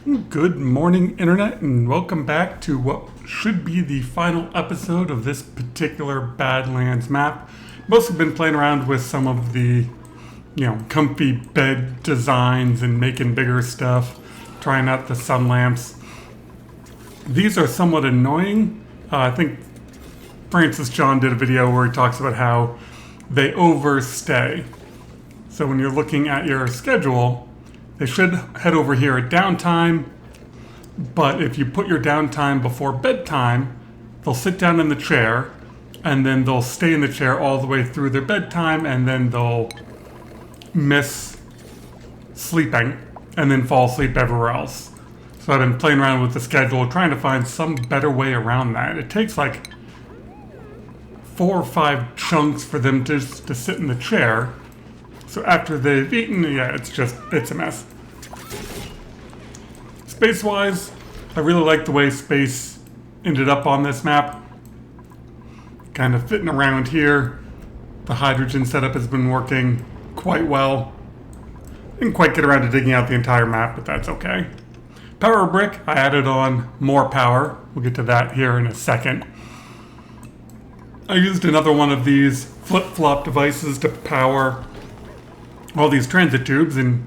Good morning, Internet, and welcome back to what should be the final episode of this particular Badlands map. Mostly been playing around with some of the, comfy bed designs and making bigger stuff, trying out the sun lamps. These are somewhat annoying. I think Francis John did a video where he talks about how they overstay. So when you're looking at your schedule, they should head over here at downtime, but if you put your downtime before bedtime, they'll sit down in the chair, and then they'll stay in the chair all the way through their bedtime, and then they'll miss sleeping, and then fall asleep everywhere else. So I've been playing around with the schedule, trying to find some better way around that. It takes like 4 or 5 chunks for them to sit in the chair. So after they've eaten, it's a mess. Space-wise, I really like the way space ended up on this map. Kind of fitting around here. The hydrogen setup has been working quite well. Didn't quite get around to digging out the entire map, but that's okay. Power brick, I added on more power. We'll get to that here in a second. I used another one of these flip-flop devices to power all these transit tubes, and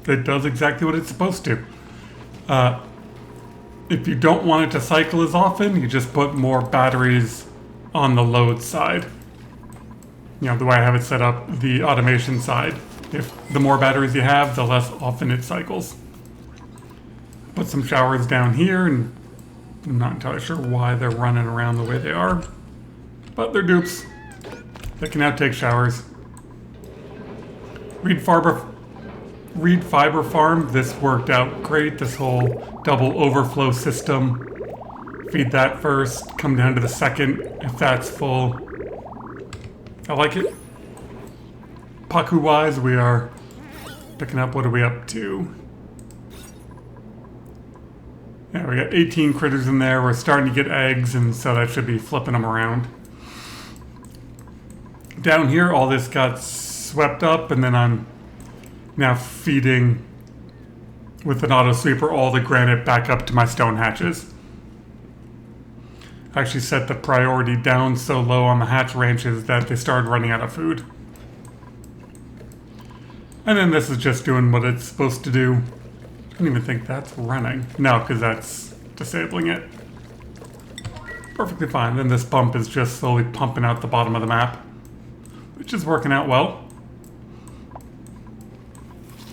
it does exactly what it's supposed to. If you don't want it to cycle as often, you just put more batteries on the load side. The way I have it set up, the automation side. If the more batteries you have, the less often it cycles. Put some showers down here, and I'm not entirely sure why they're running around the way they are, but they're dupes. They can now take showers. Reed Fiber Farm, this worked out great, this whole double overflow system. Feed that first, come down to the second if that's full. I like it. Paku-wise, we are picking up, what are we up to? Yeah, we got 18 critters in there, we're starting to get eggs, and so that should be flipping them around. Down here, all this got swept up, and then I'm now feeding with an auto sweeper all the granite back up to my stone hatches. I actually set the priority down so low on the hatch ranches that they started running out of food. And then this is just doing what it's supposed to do. I don't even think that's running. No, because that's disabling it. Perfectly fine. Then this pump is just slowly pumping out the bottom of the map, which is working out well.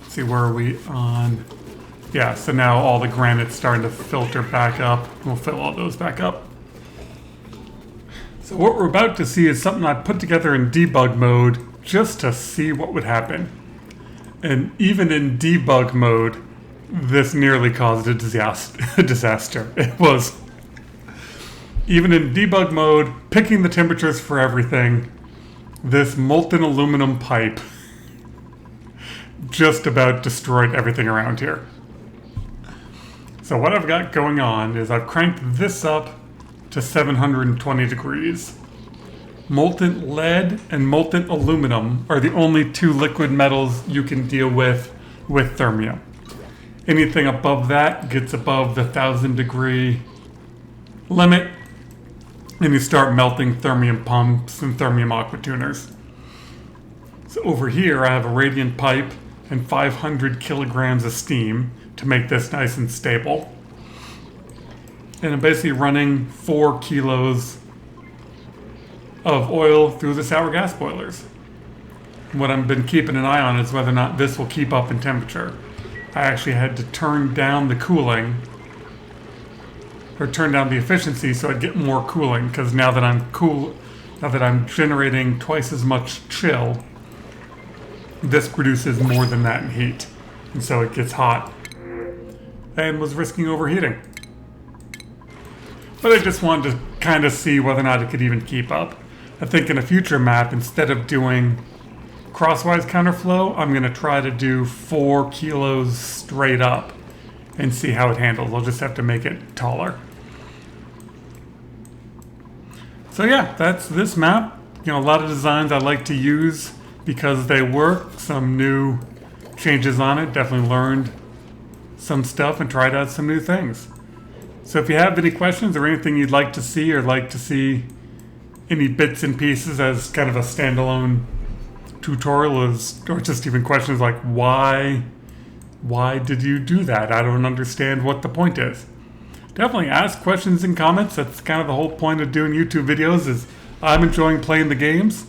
See, where are we on? Yeah, so now all the granite's starting to filter back up. We'll fill all those back up. So what we're about to see is something I put together in debug mode just to see what would happen. And even in debug mode, this nearly caused a disaster. It was, even in debug mode, picking the temperatures for everything, this molten aluminum pipe just about destroyed everything around here. So what I've got going on is I've cranked this up to 720 degrees. Molten lead and molten aluminum are the only 2 liquid metals you can deal with thermia. Anything above that gets above the 1,000 degree limit, and you start melting thermium pumps and thermium aqua tuners. So over here I have a radiant pipe and 500 kilograms of steam to make this nice and stable. And I'm basically running 4 kilos of oil through the sour gas boilers. What I've been keeping an eye on is whether or not this will keep up in temperature. I actually had to turn down the cooling, or turn down the efficiency so I'd get more cooling, because now that I'm generating twice as much chill, this produces more than that in heat, and so it gets hot, and was risking overheating. But I just wanted to kind of see whether or not it could even keep up. I think in a future map, instead of doing crosswise counterflow, I'm going to try to do 4 kilos straight up and see how it handles. I'll just have to make it taller. So yeah, that's this map. A lot of designs I like to use because they work. Some new changes on it. Definitely learned some stuff and tried out some new things. So if you have any questions or anything you'd like to see, or like to see any bits and pieces as kind of a standalone tutorial, or just even questions like why did you do that? I don't understand what the point is. Definitely ask questions in comments. That's kind of the whole point of doing YouTube videos, is I'm enjoying playing the games.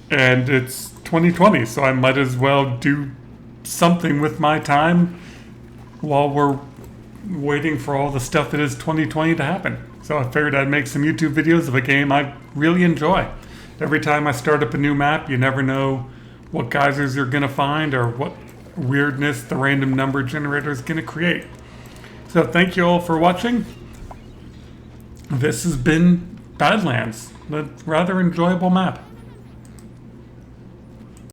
And it's 2020, so I might as well do something with my time while we're waiting for all the stuff that is 2020 to happen. So I figured I'd make some YouTube videos of a game I really enjoy. Every time I start up a new map, you never know what geysers you're going to find or what weirdness the random number generator is going to create. So thank you all for watching. This has been Badlands, a rather enjoyable map.